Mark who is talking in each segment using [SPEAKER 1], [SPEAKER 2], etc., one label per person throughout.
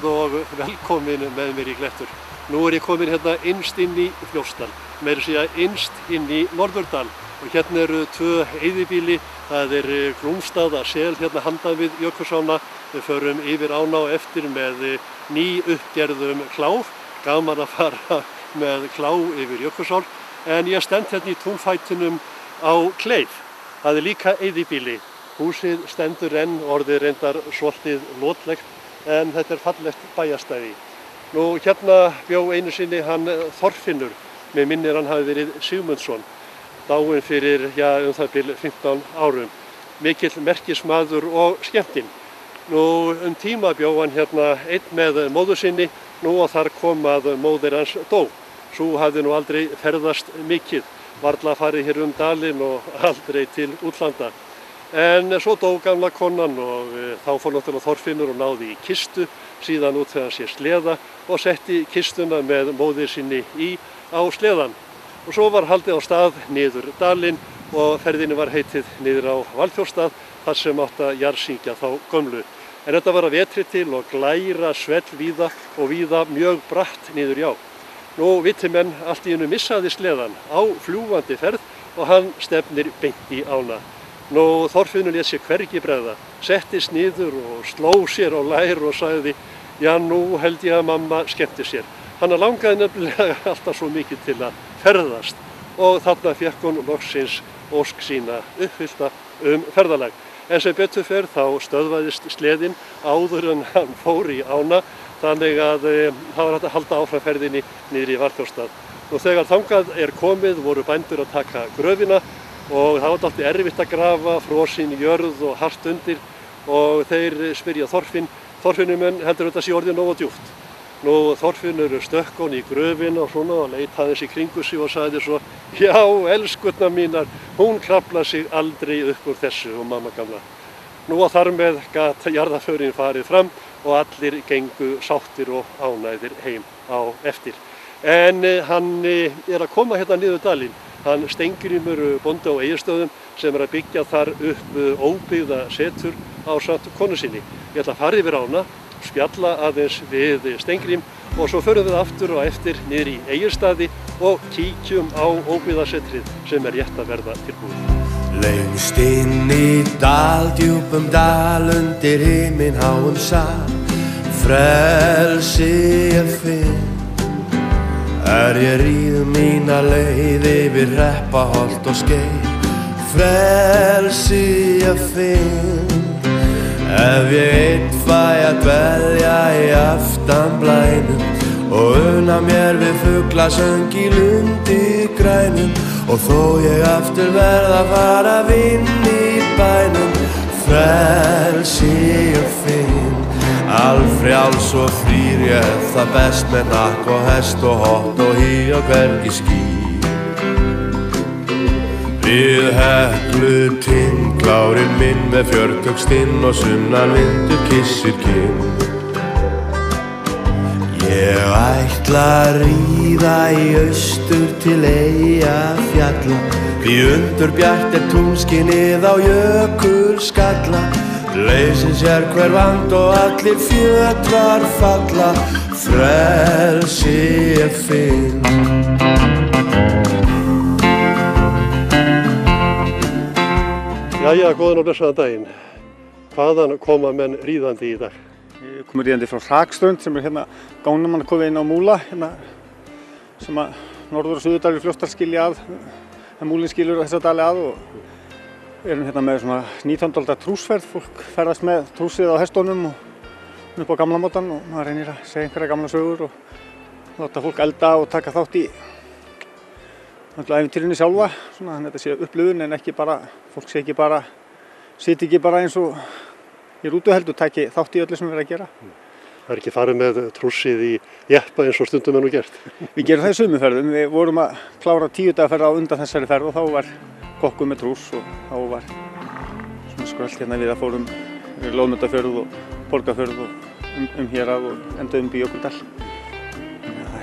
[SPEAKER 1] kvöldið og velkomin með mér í Glettur. Nú ég komin hérna innst inn í Fljótsdal, meira að segja innst inn í Norðurdal. Og hérna eru tvö eyðibýli, það Glúmsstaða sel hérna handan við Jökulsána. Við förum yfir ána og eftir með ný uppgerðum klár, gaman að fara með klá yfir Jökulsár. En ég stend hérna í túnfætinum á Kleif, það líka eyðibýli. Húsið stendur enn, orðið reyndar svolítið lotlegt, en þetta fallegt bæjarstæði. Nú hérna bjó einu sinni hann Þorfinnur, mig minnir hann hafi verið Sigmundsson, dáinn fyrir það bil 15 árum. Mikill merkismaður og skemmtinn. Nú tíma bjó hann hérna einn með móður sinni, nú og þar kom að móðir hans dó. Sú hafði nú aldrei ferðast mikið, varla farið hér dalinn og aldrei til útlanda. En svo dó gamla konan og þá fór náttúrulega Þorfinnur og náði í kistu, síðan út þegar sér sleða og setti kistuna með móðir sinni á sleðan. Og svo var haldið á stað niður dalinn og ferðinni var heitið niður á Valþjófsstað, þar sem átti að jarðsyngja þá gömlu. En þetta var að vetri til og glæra svell víða og víða mjög bratt niður já. Nú viti menn allt í einu missaði sleðan á fljúgandi ferð og hann stefnir beint í ána. Nú Þorfinnur lét sér hvergi bregða, settist niður og sló sér á lær og sagði, já nú held ég að mamma skemmti sér. Hann langaði nefnilega alltaf svo mikið til að ferðast og þarna fékk hún loksins ósk sína uppfyllta ferðalag. En sem betur fer þá stöðvaðist sleðinn áður en hann fór í ána, þannig að það var hægt að halda áfram ferðinni niður í Valþjófsstað. Nú þegar þangað komið voru bændur að taka gröfina og það var dálítið erfitt að grafa, frosin jörð og hart undir og þeir spyrja Þorfinnur menn heldur þetta sé orðið nógu djúpt. Nú Þorfinnur stökk hann í gröfina og svona og leit aðeins í kringu sig og sagði svo, já elskurnar mínar, hún krafla sig aldrei upp úr þessu og mamma gamla. Nú og þar með gat jarðarförin farið fram og allir gengu sáttir og ánægðir heim á eftir. En hann að koma hérna niður dalinn. Hann Steingrímur bóndi á Egilsstöðum sem að byggja þar upp óbyggða setur ásamt konu sinni. Ég ætla að fara yfir ána, spjalla aðeins við Steingrím og svo förum við aftur og eftir niður í Egilsstaði og kíkjum á óbyggðasetrið sem rétt að verða tilbúið.
[SPEAKER 2] Lengst inn í dal, djúpum dal undir himinháum sal, frelsi ég finn. Ég ríð mína leið yfir Hreppaholt og Skeið, frelsi ég finn. Ef ég einn fæ að dvelja í aftanblænum og unna mér við fuglasöng í lundi grænum og þó ég aftur verð að fara vinn í bænum, frelsi ég finn. Alfrjáls og frýr ég það best með nakk og hest og hott og hí og hvergi ský. Við Heklu tinglárinn minn með fjörtökstinn og sunnan vindur kyssir kinn. Ég ætla að ríða í austur til Eyjafjalla, því undurbjart túnskinnið á jökulskalla. Leysir sér hver vand og allir fjötrar falla, frelsi ég finn.
[SPEAKER 1] Jæja, góðan og blessaðan daginn. Hvaðan koma menn ríðandi í dag?
[SPEAKER 3] Ég kom ríðandi frá Hrakströnd sem hérna gangnamannakofi inn á Múla, hérna, sem að Norður- og Suðurdalir Fljótsdal skilja að, en Múlinn skilur þessa dali að og erum hérna með svona 19. aldar trúsferð, fólk ferðast með trúsið á hestunum og upp á gamlamótan og maður reynir að segja einhverja gamla sögur og láta fólk elda og taka þátt í ævintýrinu sjálfa, svona þannig að þetta sé upplifun en ekki bara, fólk sé ekki bara, sitji ekki bara eins og í rútu heldur, taki þátt í öllu sem við erum að gera.
[SPEAKER 1] Það ekki farið með trúsið í jeppa eins og stundum er nú gert?
[SPEAKER 3] Við gerum það í sömuferðum, við vorum að klára 10 daga ferð á undan þessari ferð og þá var kokkur með trús og þá var svona skrölt hérna við að fórum Lóðmundafjörð og Borgarfjörð og hérað og endaðum í Jökuldal.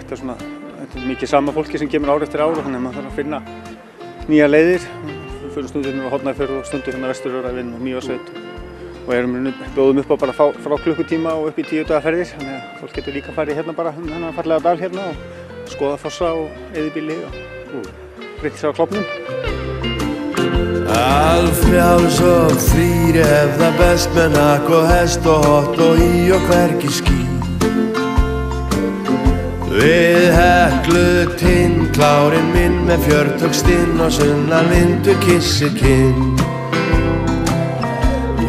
[SPEAKER 3] Þetta er mikið sama fólki sem kemur ár eftir ár og þannig að maður þarf að finna nýja leiðir. Við förum stundum á Hornafjörð og stundum hérna Vesturöræfinn og Mývatnssveit bjóðum upp á bara frá klukkutíma og upp í 10 daga ferðir, þannig að fólk getur líka farið hérna bara þennan fallega dal hérna og skoða fossa og eyðibýli og breytt sér á klofnum.
[SPEAKER 2] Allfrjáls og frýr ef það best með nakk og hest og hott og í og hvergi ský. Við Heklu tinn, klárinn minn með fjörtökstinn og sunnan vindur kissir kinn.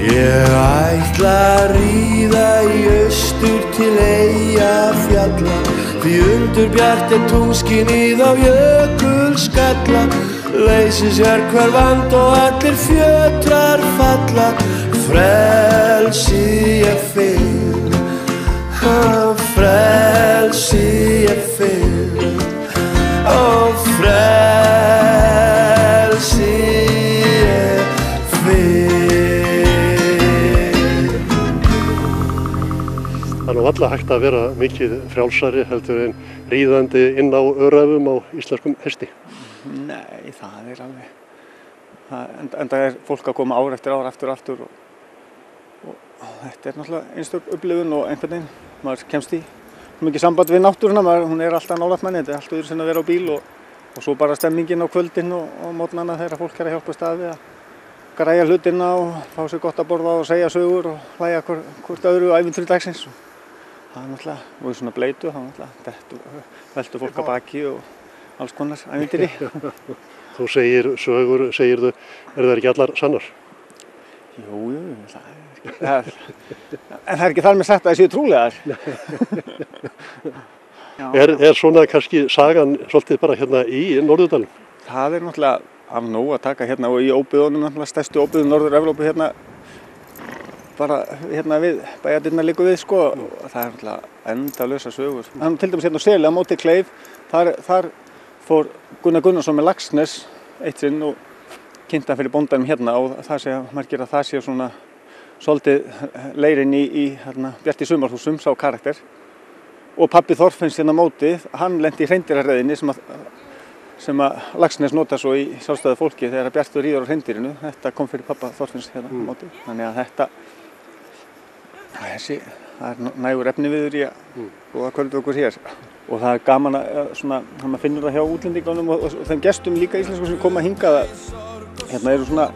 [SPEAKER 2] Ég ætla að ríða í austur til Eyjafjalla, því undur bjart tunglskinið á jökulskalla. Leysir sér hver vand og allir fjötrar falla, frelsi ég finn, frelsi ég finn, frelsi ég finn.
[SPEAKER 1] Það er varla hægt að vera mikið frjálsari heldur en ríðandi inn á öræfum á íslenskum hesti.
[SPEAKER 3] Nei, það er alveg, enda er fólk að koma ár eftir ár, aftur og þetta er náttúrulega einstök upplifun og einhvern veginn, maður kemst í mikið samband við náttúruna, hún er alltaf nálægt manni, þetta er allt öðru sem að vera á bíl og svo bara stemmingin á kvöldin og morgnana þegar fólk er að hjálpa stað við að græja hlutina og fá sér gott að borða og segja sögur og hlæja hvort öðru ævintýri dagsins. Það er náttúrulega, og í svona bleitu, það er náttúrulega, veltur fólk að baki og alls konar ævintýri.
[SPEAKER 1] Þú segir sögur, segirðu, það ekki allar sannar?
[SPEAKER 3] Jú, en það er ekki þar með sagt að það séu trúlegar.
[SPEAKER 1] Er svona kannski sagan svolítið bara hérna í Norðurdalnum?
[SPEAKER 3] Það er náttúrulega af nóg að taka hérna og í óbyggðunum, náttúrulega stærstu óbyggðum Norður-Evrópu hérna, bara hérna við, bæjardyrnar liggur við sko, og það er náttúrulega endalausar sögur. Þannig til dæmis hérna á Seli á móti Kleif, þar fór Gunnar Gunnarsson með Laxness eitt sinn og kynnti hann fyrir bóndanum hérna og það segja margir að það sé svona svolítið leirinn í hérna, Bjarti Sumarhúsum, sá karakter. Og pabbi Þorfinns hérna á móti, hann lenti í hreindýrareiðinni sem að Laxness nota svo í sjálfstæðu fólki þegar Bjartur ríður á hreindýrinu. Þetta kom fyrir pabba Þorfinns hérna á móti. Þannig að það er nægur efni viður í að góða kvöldu okkur hér. Og það er gaman að maður finnur það hjá útlendingunum og þeim gestum líka íslenskum sem koma hingað að hérna eru svona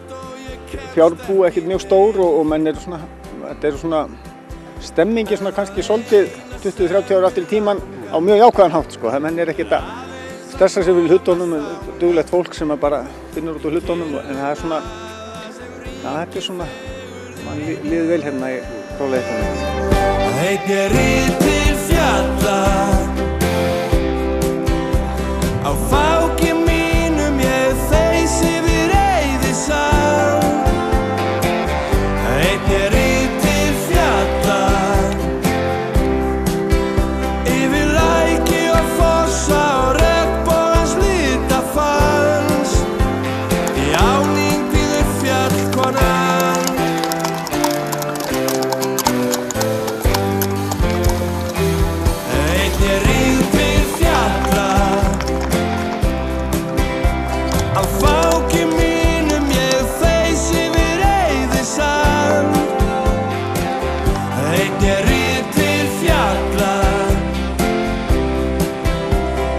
[SPEAKER 3] fjárbú ekkert mjög stór og menn eru svona, þetta eru svona stemmingi svona kannski svolítið 20-30 ára aftur í tíman á mjög jákvæðan hátt sko. Það menn er ekkert að stressa sig við hlutunum, duglegt fólk sem bara finnur út úr hlutunum en það er svona, þetta er svona, mann líður vel hérna í rólegheitunum.
[SPEAKER 2] Heitir til fjalla á fáki mínum ég þeysi við Reiðisá. Heitir til fjalla yfir læki og fossa og regnbogans litafans. Í áning bíður fjallkonan. Heitir til fjalla á fáki mínum ég þeysi við Reiðisand. Einn ég ríð til fjalla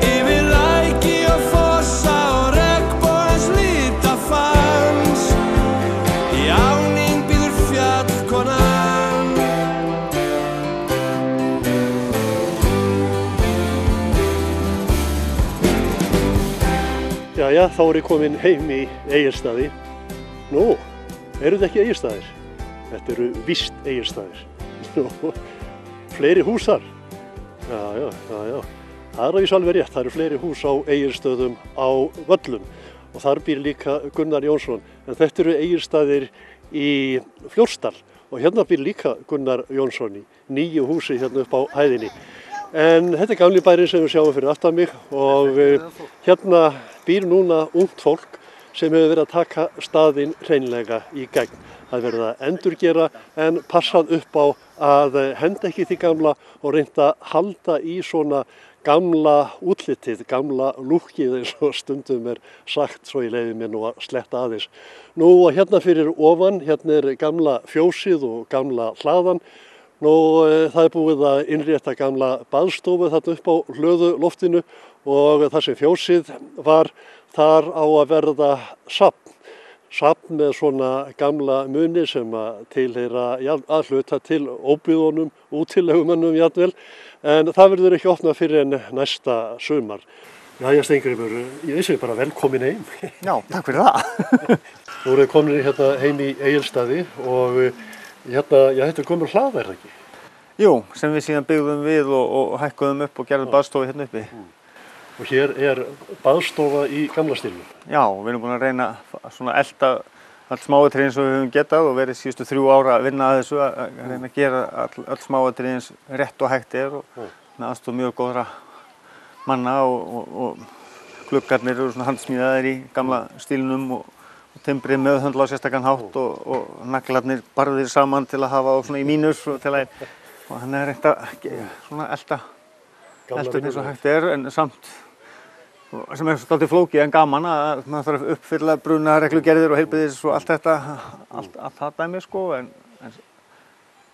[SPEAKER 2] yfir læki og fossa og regnbogans litafans. Í áning bíður fjallkonan.
[SPEAKER 1] Jæja, þá er ég komin heim í Egilsstaði. Nú, eru þetta ekki Egilsstaðir? Þetta eru víst Egilsstaðir. Nú, fleiri hús þar. Já. Það er að vísu alveg rétt, það eru fleiri hús á Egilsstöðum á Völlum og þar býr líka Gunnar Jónsson. En þetta eru Egilsstaðir í Fljótsdal og hérna býr líka Gunnar Jónsson í nýju húsi hérna upp á hæðinni. En þetta er gamli bærinn sem við sjáum fyrir aftan mig og hérna býr núna ungt fólk sem hefur verið að taka staðinn hreinlega í gegn. Það er verið að endurgera en passað upp á að henda ekki því gamla og reynda að halda í svona gamla útlitið, gamla lúkkið eins og stundum sagt, svo ég leyfi mér nú að sletta aðeins. Nú og hérna fyrir ofan, hérna gamla fjósið og gamla hlaðan. Nú það búið að innrétta gamla baðstofu þarna upp á hlöðu loftinu og þar sem fjósið var, þar á að verða safn. Safn með svona gamla muni sem að tilheyra að hluta til óbyggðunum, útilegumönnum jafnvel, en það verður ekki opnað fyrir en næsta sumar. Jæja Steingrímur, ég vissi bara velkomin heim.
[SPEAKER 3] Já, takk fyrir það.
[SPEAKER 1] Nú erum við komin hérna heim í Egilsstaði og hérna, þetta komur hlað, er það ekki?
[SPEAKER 3] Jú, sem við síðan byggðum við og hækkuðum upp og gerðum baðstofu hérna uppi.
[SPEAKER 1] Og hér baðstofa í gamla stílnum.
[SPEAKER 3] Já, við erum búin að reyna svona elta allt smáatriði eins og við höfum getað og verið síðustu 3 ára að vinna að þessu að reyna að gera öll smáatriði eins rétt og hægt og með aðstoð mjög góðra manna og gluggarnir eru svona handsmíðaðir í gamla stílnum og timbrið meðhöndla á sérstakann hátt og naglarnir barðir saman til að hafa svona í mínus og hann reynt að svona elta eins og hægt en samt sem svolítið flókið en gaman að maður þarf að uppfylla brunareglugerðir og heilbrigðis og allt þetta, allt það dæmi en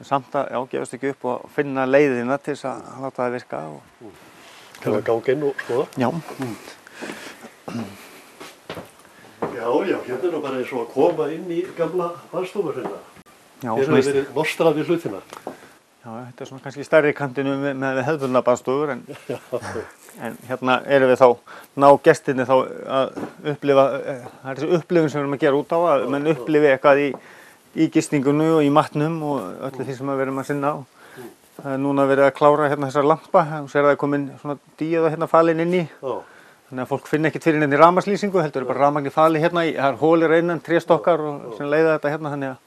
[SPEAKER 3] samt að gefast ekki upp og finna leiðina til þess að láta það virka.
[SPEAKER 1] Til að ganga inn og skoða?
[SPEAKER 3] Já.
[SPEAKER 1] Já, hérna nú bara eins og að koma inn í gamla baðstofu hérna.
[SPEAKER 3] Já,
[SPEAKER 1] hér hefur verið nostrað við hlutina.
[SPEAKER 3] Já, þetta svona kannski stærri kantinu með hefðbundna baðstofur en hérna erum við þá ná gestirni þá að upplifa það þessi upplifun sem við erum að gera út á að menn upplifi eitthvað í gistingunni og í matnum og öllu því sem við erum að sinna á. Það núna verið að klára hérna þessar lampa, þú sér að það er komin svona díóða hérna falin inn í. Þannig að fólk finna ekkert fyrir neinni rafmagnslýsingu, heldur bara rafmagni fali hérna í, það hólir innan, tréstokkar og sem leiða þetta hérna þannig að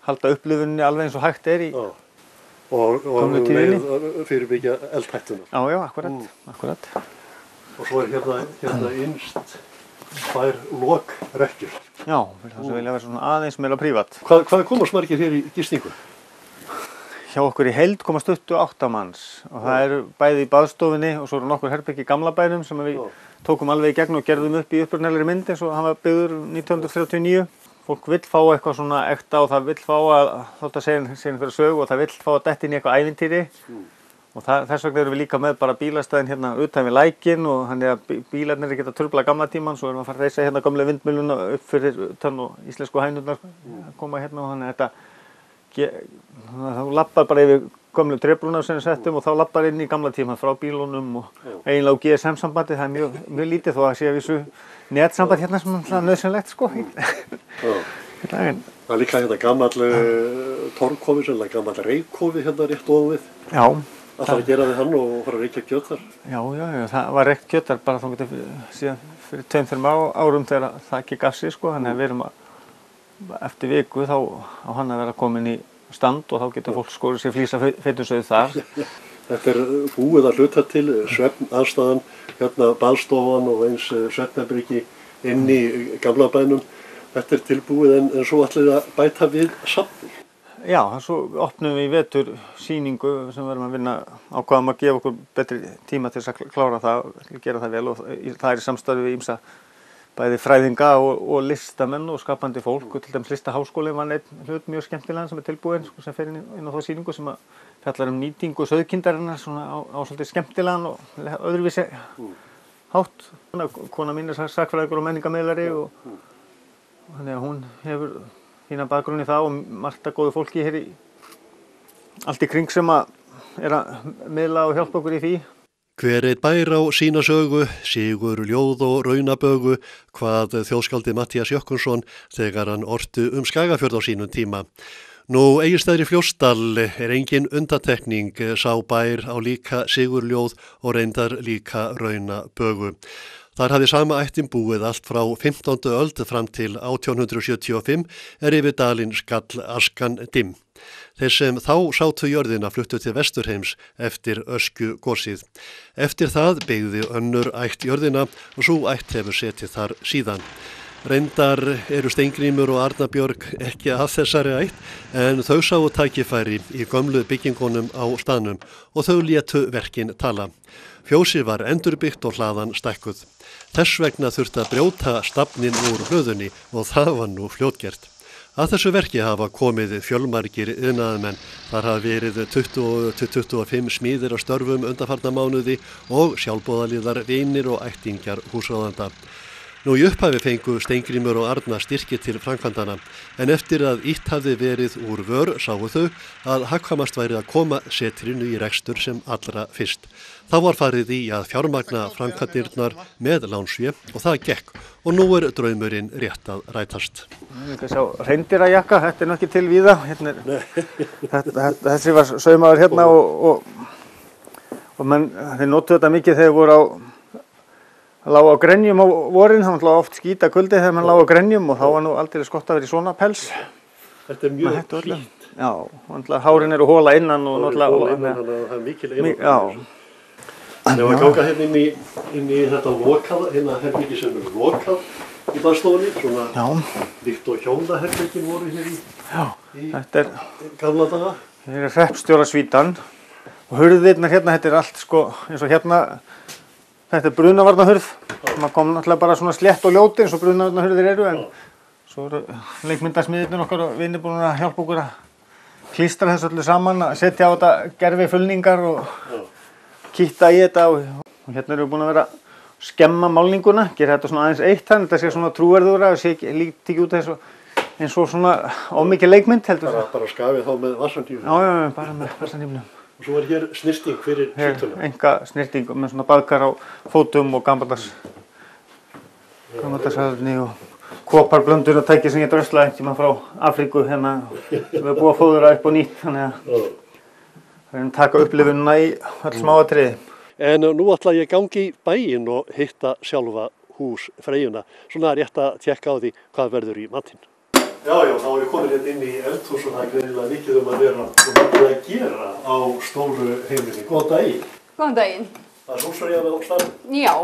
[SPEAKER 3] halda upplifunni alveg eins og hægt í
[SPEAKER 1] og fyrirbyggja eldhættuna.
[SPEAKER 3] Já, akkurat.
[SPEAKER 1] Og svo hérna innst 2 lokrekkjur.
[SPEAKER 3] Já, það sem vilja vera svona aðeins meira prívat.
[SPEAKER 1] Hvað komast margir hér í gistingu?
[SPEAKER 3] Hjá okkur í heild komast 28 manns og það eru bæði í baðstofunni og svo eru nokkur herbergi í gamla bænum sem við tókum alveg í gegn og gerðum upp í upprunalegri mynd eins og hann var byggður 1939. Fólk vill fá eitthvað svona ekta og það vill fá að þótt að segja einhverja sögu og það vill fá að detta inn í eitthvað ævintýri og þess vegna erum við líka með bara bílastæðin hérna utan við lækinn og þannig að bílarnir geta truflað gamla tíman svo erum við að fara að reisa hérna gamla vindmylluna upp fyrir utan og íslensku hænurnar koma hérna og þannig að þá lappar bara yfir gömlu trébrúnar sem við settum og þá lappar inn í gamla tíman frá bílunum og eiginlega á GSM-sambandi, það er mjög lítið þó að sé að vissu netsamband hérna sem er nauðsynlegt
[SPEAKER 1] Það er líka hérna gamall torfkofi, sennilega gamall reykkofi hérna rétt ofan við.
[SPEAKER 3] Já.
[SPEAKER 1] Það að gera við hann og fara að reykja kjöt þar.
[SPEAKER 3] Já, það var reykt kjöt þar bara síðan fyrir 2-3 árum þegar það ekki gaf sig þannig að við erum eftir viku þá á hann að vera komin í stand og þá getur fólk skorið sér flísa feitusauð þar.
[SPEAKER 1] Þetta búið að hluta til svefnaðstaðan, hérna baðstofan og eins svefnherbergi inn í gamla bænum. Þetta tilbúið en svo ætlið að bæta við safni.
[SPEAKER 3] Já, svo opnum við í vetur sýningu sem við erum að vinna ákvaðum að gefa okkur betri tíma til þess að klára það, gera það vel og það er í samstarfi við ýmsa bæði fræðinga og listamenn og skapandi fólk og til dæmis listaháskólinn var einn hlut mjög skemmtilegan sem er tilbúinn sem fer inn á þá sýningu sem fjallar nýtingu sauðkindarinnar svona á svolítið skemmtilegan og öðruvísi hátt. Kona mín er sakfræðingur og menningarmiðlari og þannig að hún hefur fína bakgrunn í það og margt af góðu fólki hér í allt í kring sem er að miðla og hjálpa okkur í því.
[SPEAKER 1] Hver einn bær á sína sögu, sigur, ljóð og raunabögu, hvað þjóðskáldið Matthías Jochumsson þegar hann orti Skagafjörð á sínum tíma. Nú Egilsstaðir í Fljótsdal er engin undantekning, sá bær á líka sigurljóð og reyndar líka raunabögu. Þar hafði sama ættin búið allt frá 15. öld fram til 1875 yfir dalinn skall askan dimm. Þeir sem þá sátu jörðina fluttu til Vesturheims eftir öskugosið. Eftir það byggði önnur ætt jörðina og sú ætt hefur setið þar síðan. Reyndar eru Steingrímur og Arna Björg ekki að þessari ætt en þau sáu tækifæri í gömlu byggingunum á staðnum og þau létu verkin tala. Fjósið var endurbyggt og hlaðan stækkuð. Þess vegna þurfti að brjóta stafninn úr hlöðunni og það var nú fljótgert. Að þessu verki hafa komið fjölmargir iðnaðarmenn. Þar hafa verið 20-25 smíðir á störfum undanfarna mánuði og sjálfboðaliðar, vinir og ættingjar húsráðanda. Nú í upphafi fengu Steingrímur og Arna styrki til framkvæmdana, en eftir að ýtt hafði verið úr vör sáu þau að hagkvæmast væri að koma setrinu í rekstur sem allra fyrst. Þá var farið í að fjármagna framkvæmdirnar með lánsfé og það gekk og nú draumurinn rétt að rætast.
[SPEAKER 3] Ég sjá hreindýrajakka, þetta nú ekki til víða. Þessi var saumaður hérna og menn, þeir notuðu þetta mikið þegar voru lágu á grenjum á vorin, það var oft skíta kuldi þegar mann lágu á grenjum og þá var nú aldrei gott að vera í svona pels.
[SPEAKER 1] Þetta mjög hlýtt.
[SPEAKER 3] Já, hárin eru hóla innan og
[SPEAKER 1] náttúrulega það er mikil einangrun. Þegar við ganga hérna inn í þetta lokað, hérna herbergi sem lokað í baðstofunni, svona líkt og hjónaherbergin voru hér í gamla daga.
[SPEAKER 3] Hér hreppstjórasvítan og hurðirnar hérna, þetta allt eins og hérna. Þetta brunavarnahurð, maður kom náttúrulega bara svona slétt og ljóti eins og brunavarnahurðir eru en svo eru leikmyndasmiðirnir okkar og vinir búin að hjálpa okkur að klístra þessu öllu saman, að setja á þetta gervi fullningar og kýtta í þetta og hérna erum við búin að vera að skemma málninguna, gera þetta svona aðeins eitt þannig, þetta sé svona trúverðugra og sé líkt ekki út eins og svona ómikið leikmynd heldur.
[SPEAKER 1] Bara skafið þá með vassandífnum?
[SPEAKER 3] Já, bara með vassandífnum.
[SPEAKER 1] Og svo hér snyrting fyrir sílduna?
[SPEAKER 3] Enga snyrting með svona baðkar á fótum og gammaldags aðni og koparblöndunartæki sem ég dröslaði einhvern tímann frá Afríku hérna sem er búið að fóðura upp á nýtt þannig að við erum að taka upplifunina í öll smáatriði.
[SPEAKER 1] En nú ætla ég að gangi í bæinn og hitta sjálfa hús Freyjuna, svona rétt að tékka á því hvað verður í matinn. Já, þá er ég komin hérna inn í eldhús og það er greinilega mikið að vera og mikið að gera á stóru heimili. Góðan daginn.
[SPEAKER 4] Góðan daginn.
[SPEAKER 1] Það er húsfreyja með á staðnum?
[SPEAKER 4] Já.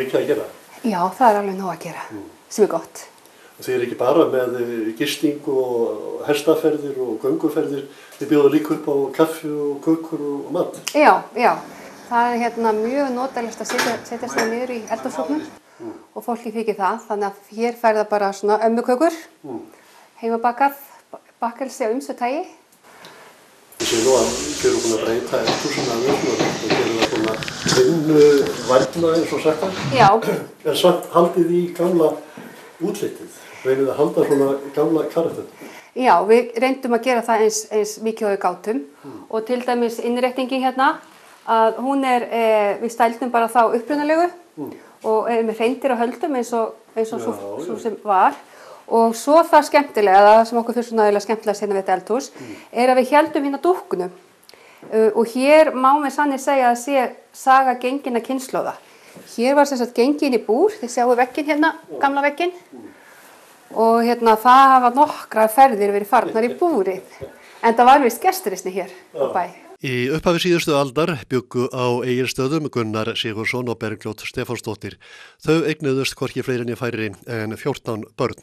[SPEAKER 1] Mikið að gera?
[SPEAKER 4] Já, það er alveg nóg að gera, sem er gott.
[SPEAKER 1] Og þið ekki bara með gisting og hestaferðir og gönguferðir, þið bjóðu líka upp á kaffi og kökur og mat?
[SPEAKER 4] Já. Það er mjög notalegt að setja sig niður í eldhúsofnum. Og fólki þykir það, þannig að hér fær það bara svona ömmukökur, heimabakað, bakkelsi á ýmsu tagi.
[SPEAKER 1] Ég sé nú að þið eru búin að breyta eldhúsinu aðeins og gera það svona vinnuværna eins og sagt það.
[SPEAKER 4] Já.
[SPEAKER 1] En samt haldið í gamla útlitið, reynið að halda svona gamla karakter.
[SPEAKER 4] Já, við reyndum að gera það eins mikið og við gátum og til dæmis innréttingin hérna, að hún við stæltum bara þá upprunalegu. Og með hreindýr á höldum eins og svo sem var. Og svo það skemmtilega, það sem okkur fyrir svona eiginlega skemmtilega hérna við þetta eldhús, að við héldum hérna dúknum. Og hér má með sannir segja að sé saga genginna kynslóða. Hér var sem sagt gengin í búr, þið sjáu vegginn hérna, gamla vegginn. Og það hafa nokkrar ferðir verið farnar í búrið. En það var vist gesturistni hér á bæ.
[SPEAKER 1] Í upphafi síðustu aldar bjuggu á Egilsstöðum Gunnar Sigurðsson og Bergljót Stefánsdóttir. Þau eignuðust hvorki fleirinni færri en 14 börn.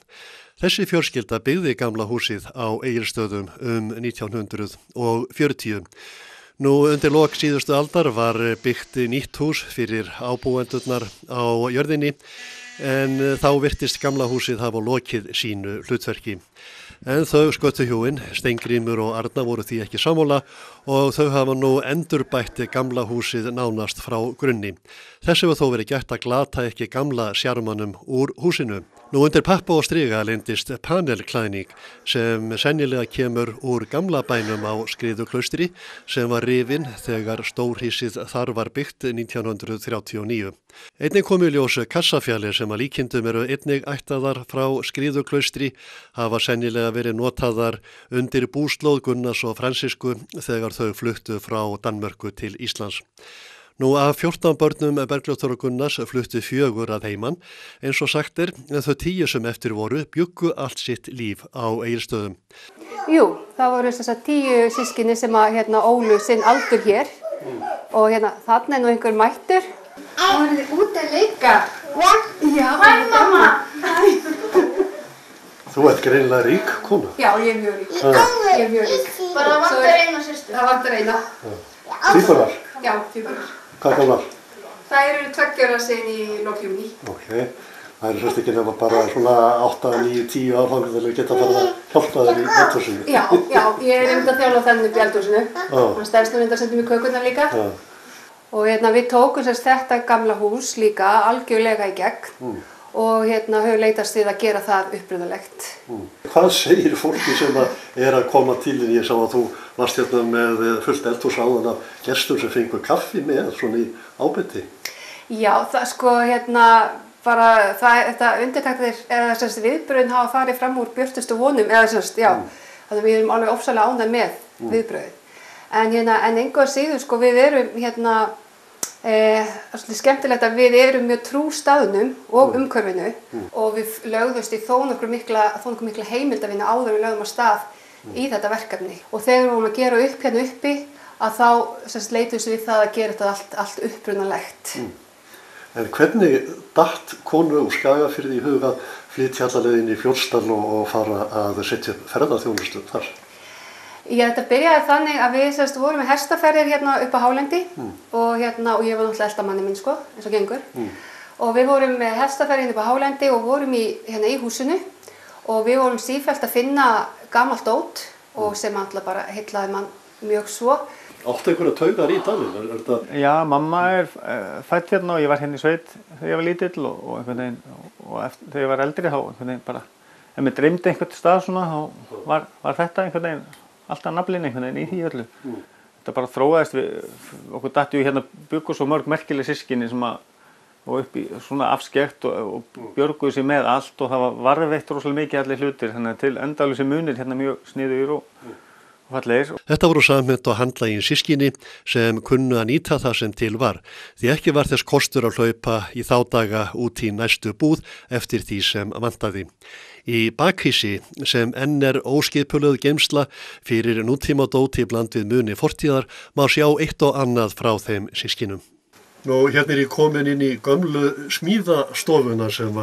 [SPEAKER 1] Þessi fjölskylda byggði gamla húsið á Egilsstöðum 1940. Nú undir lok síðustu aldar var byggt nýtt hús fyrir ábúendurnar á jörðinni en þá virtist gamla húsið hafa lokið sínu hlutverki. En þau skötuhjúin, Steingrímur og Arna voru því ekki sammála og þau hafa nú endurbætt gamla húsið nánast frá grunni. Þess hefur þó verið gert að glata ekki gamla sjarmanum úr húsinu. Nú undir pappa og striga leyndist panelklæðning sem sennilega kemur úr gamla bænum á Skriðuklaustri sem var rifinn þegar stórhýsið þar var byggt 1939. Einnig kom í ljós kassafjallir sem að líkindum eru einnig ættaðar frá Skriðuklaustri hafa sennilega verið notaðar undir búslóð Gunnars og Fransisku þegar þau fluttu frá Danmörku til Íslands. Nú af 14 börnum Bergljótar og Gunnars fluttu 4 að heiman, eins og sagt en þau 10 sem eftir voru bjuggu allt sitt líf á Egilsstöðum.
[SPEAKER 4] Jú, það voru þess að 10 sískinni sem að ólu sinn aldur hér og þarna nú einhver mættur.
[SPEAKER 5] Það voru þið út að leika. Já, hæ mamma.
[SPEAKER 1] Þú ert greinilega rík kona.
[SPEAKER 4] Já, ég er mjög rík. Ég er mjög rík.
[SPEAKER 5] Bara vantar eina systur.
[SPEAKER 4] Það vantar eina.
[SPEAKER 1] Tvíburar?
[SPEAKER 4] Já, tvíburar.
[SPEAKER 1] Hvað gamlar?
[SPEAKER 4] Það eru 2 ára síðan í lok júní.
[SPEAKER 1] Ok, það er sérst ekki nema bara svona 8, 9, 10 ár þá til að geta bara að hjálpa þér í eldhúsinu.
[SPEAKER 4] Já, ég er einmitt að þjálfa þennan upp í eldhúsinu. Hann stærst nú reyndar sendum í kökurnar líka. Og við tókum sérst þetta gamla hús líka algjörlega í gegn og höfum leitast við að gera það upprunalegt.
[SPEAKER 1] Hvað segir fólki sem er að koma til þín? Ég sá að þú varst hérna með fullt eldhús áðan af gestum sem fengu kaffi með svona í ábyrti. Já,
[SPEAKER 4] það sko bara þetta undirtektir eða sérst viðbrögðin hafa farið fram úr björtustu vonum eða sérst, þannig að við erum alveg ofsalega ánægð með viðbrögðin. En engu að síður sko við erum svolítið skemmtilegt að við erum mjög trú staðnum og umhverfinu og við lögðumst í þó nokkuð mikla heimildavinnu áður við lögðum á stað í þetta verkefni. Og þegar við vorum að gera upp hérna uppi að þá leitumst við það að gera þetta allt upprunalegt.
[SPEAKER 1] En hvernig datt konu úr Skagafirði í hug að flytja alla leið inn í Fljótsdal og fara að setja upp ferðaþjónustu þar?
[SPEAKER 4] Þetta byrjaði þannig að við vorum með hestaferðir hérna upp á hálendi og ég var náttúrulega eldamanni minn sko, eins og gengur. Og við vorum með hestaferðir upp á hálendi og vorum í húsinu og við vorum sífellt að finna gamalt dót og sem alltaf bara heillaði mann mjög svo.
[SPEAKER 1] Áttu einhverja taugar í dalinn?
[SPEAKER 3] Já, mamma er fædd hérna og ég var hérna í sveit þegar ég var lítill og einhvern veginn og þegar ég var eldri þá einhvern veginn bara ef mér dreymdi einhvern stað svona þá var þetta einhvern veginn alltaf naflinn einhvern veginn í því öllu. Þetta bara þróaðist okkur datt ju hérna bjuggu svo mörg merkileg systkini sem og upp í svona afskekt og björguðu sig með allt og það var varðveitt rosalega mikið allir hlutir þannig að til endalausi munir hérna mjög sniðugir og fallegir.
[SPEAKER 1] Þetta voru samhent og handlagin systkini sem kunnu að nýta það sem til var því ekki var þess kostur að hlaupa í þá daga út í næstu búð eftir því sem vantaði. Í bakhýsi sem enn óskipulögð geymsla fyrir nútíma dóti bland við muni fortíðar má sjá eitt og annað frá þeim systkinum. Nú, hérna ég komin inn í gömlu smíðastofuna sem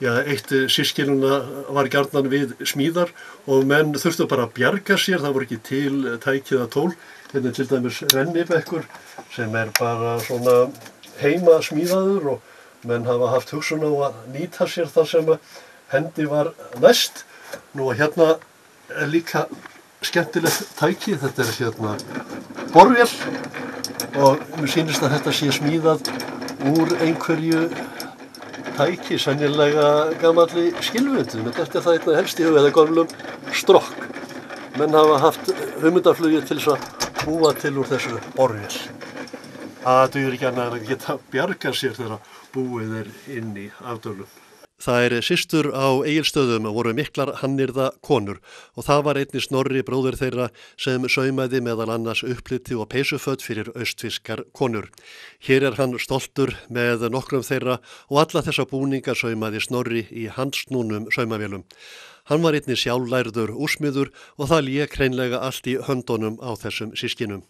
[SPEAKER 1] eitt systkinuna var gjarnan við smíðar og menn þurftu bara að bjarga sér, það voru ekki til tækið að tól. Hérna til dæmis rennibekkur sem bara svona heima smíðaður og menn hafa haft hugsun á að nýta sér það sem hendi var næst. Nú hérna líka skemmtilegt tæki, þetta hérna borvél og mér sýnist að þetta sé smíðað úr einhverju tæki, sennilega gamalli skilvötu. Þetta er það einna helst í hug eða gömlum strokk. Menn hafa haft hugmyndaflugi til þess að búa til úr þessu borvél. Það dugir ekki annað en að geta bjargað sér þegar búið inn í afdölum. Þær systur á Egilsstöðum voru miklar hannyrða konur og það var einnig Snorri bróðir þeirra sem saumaði meðal annars uppliti og peysuföt fyrir austfiskar konur. Hér hann stoltur með nokkrum þeirra og alla þessa búninga saumaði Snorri í handsnúnum saumavélum. Hann var einnig sjálflærður úrsmiður og það lék hreinlega allt í höndunum á þessum systkinum.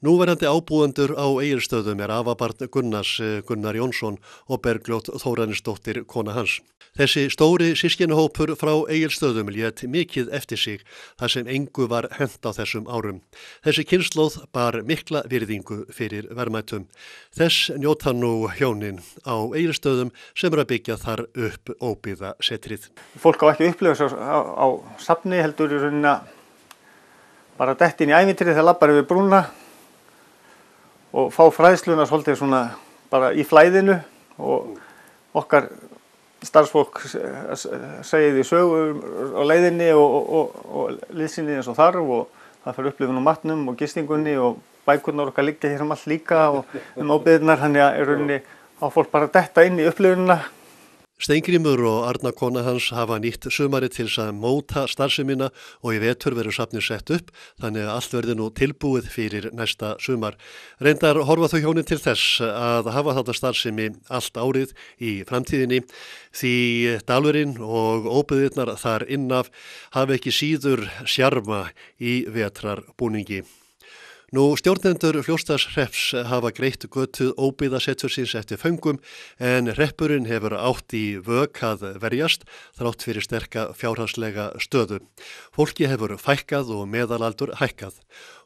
[SPEAKER 1] Núverandi ábúendur á Egilsstöðum afabarn Gunnars, Gunnar Jónsson og Bergljót Þóranisdóttir kona hans. Þessi stóri systkinahópur frá Egilsstöðum lét mikið eftir sig þar sem engu var hent á þessum árum. Þessi kynslóð bar mikla virðingu fyrir verðmætum. Þess njóta nú hjónin á Egilsstöðum sem að byggja þar upp óbyggða setrið.
[SPEAKER 3] Fólk á ekki upplifa svo á safni heldur í rauninni bara dett inn í ævintýrið þegar labbar yfir brúna og fá fræðsluna svolítið svona bara í flæðinu og okkar starfsfólk segir því sögur á leiðinni og liðsinni eins og þarf og það fyrir upplifun á matnum og gistingunni og bækurnar okkar liggja hér allt líka og óbyggðirnar þannig að í rauninni á fólk bara detta inn í upplifunina.
[SPEAKER 1] Steingrímur og Arna kona hans hafa nýtt sumarið til að móta starfsemina og í vetur verður safnið sett upp þannig að allt verður nú tilbúið fyrir næsta sumar. Reyndar horfa þau hjónin til þess að hafa þetta starfsemi allt árið í framtíðinni því dalurinn og óbyggðirnar þar innaf hafa ekki síður sjarma í vetrarbúningi. Nú stjórnendur Fljótsdalshrepps hafa greitt götu óbyggðasetursins eftir föngum en hreppurinn hefur átt í vök að verjast þrátt fyrir sterka fjárhagslega stöðu. Fólki hefur fækkað og meðalaldur hækkað.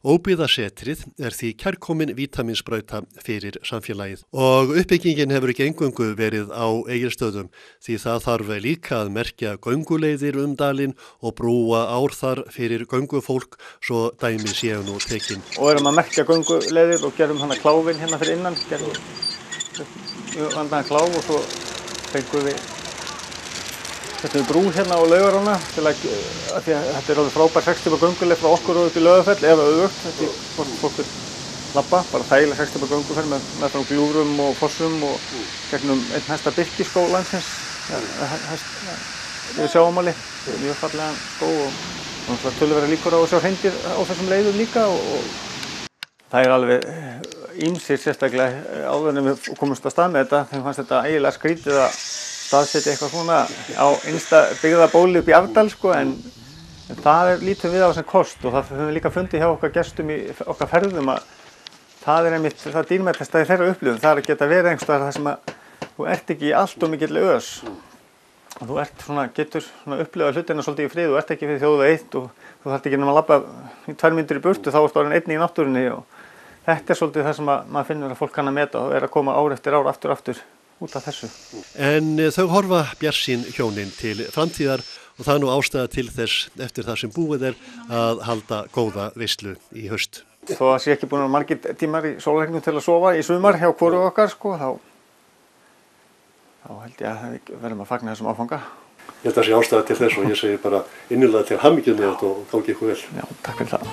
[SPEAKER 1] Óbyggðasetrið því kærkomin vítaminsbrauta fyrir samfélagið og uppbyggingin hefur ekki eingöngu verið á Egilsstöðum því það þarf líka að merkja gönguleiðir dalinn og brúa ár þar fyrir göngufólk svo dæmi séu nú tekin.
[SPEAKER 3] Og erum að merkja gönguleiðir og gerum hana kláfinn hérna fyrir innan, gerum vandaðan kláf og svo fengum við brú hérna á Laugarána til að því að þetta alveg frábær 6 tíma gönguleið frá okkur og upp í Laugafell ef auðvögt, þetta er hvort fólk vil labba, bara þægilega 6 tíma gönguferð með frá gljúfrum og fossum og gegnum einn hæsta birkiskó landsins, við sjáumáli, mjög fallegan skó og töluverða líkur á að sjá hreindýr á þessum leiðum líka og það alveg ýmsir sérstaklega áður en við komumst að stað með þetta, þeim fannst þetta eiginlega skrítið að staðsetja eitthvað svona á innsta byggðabóli upp í Afdal sko, en það lítum við á sem kost og það höfum við líka fundið hjá okkar gestum í okkar ferðum að það einmitt það dýrmætasta í þeirra upplifun, það að geta verið einhvers staðar þar sem að þú ert ekki í allt of mikill ös og þú ert svona, getur svona upplifað hlutina svolítið í frið, þú ert ekki fyrir þjóðu eitt og þú þarft ekki nema að labba í 2 mínútur í burtu, þá ertu orðinn einn í náttúrunni og þetta svolítið það sem maður finnur að fólk kann að meta og að koma ár eftir ár aftur út af þessu.
[SPEAKER 1] En þau horfa bjartsýn hjónin til framtíðar og það nú ástæða til þess eftir það sem búið að halda góða veislu í haust.
[SPEAKER 3] Þó að sé ekki búin að margir tímar í sólarhringnum til að sofa í sumar hjá hvoru okkar sko, þá held ég að við verðum að fagna þessum áfanga.
[SPEAKER 1] Ég held að það sé ástæða til þess og ég segi bara innilega til hamingju með þetta og gangi ykkur vel.
[SPEAKER 3] Já, takk fyrir það.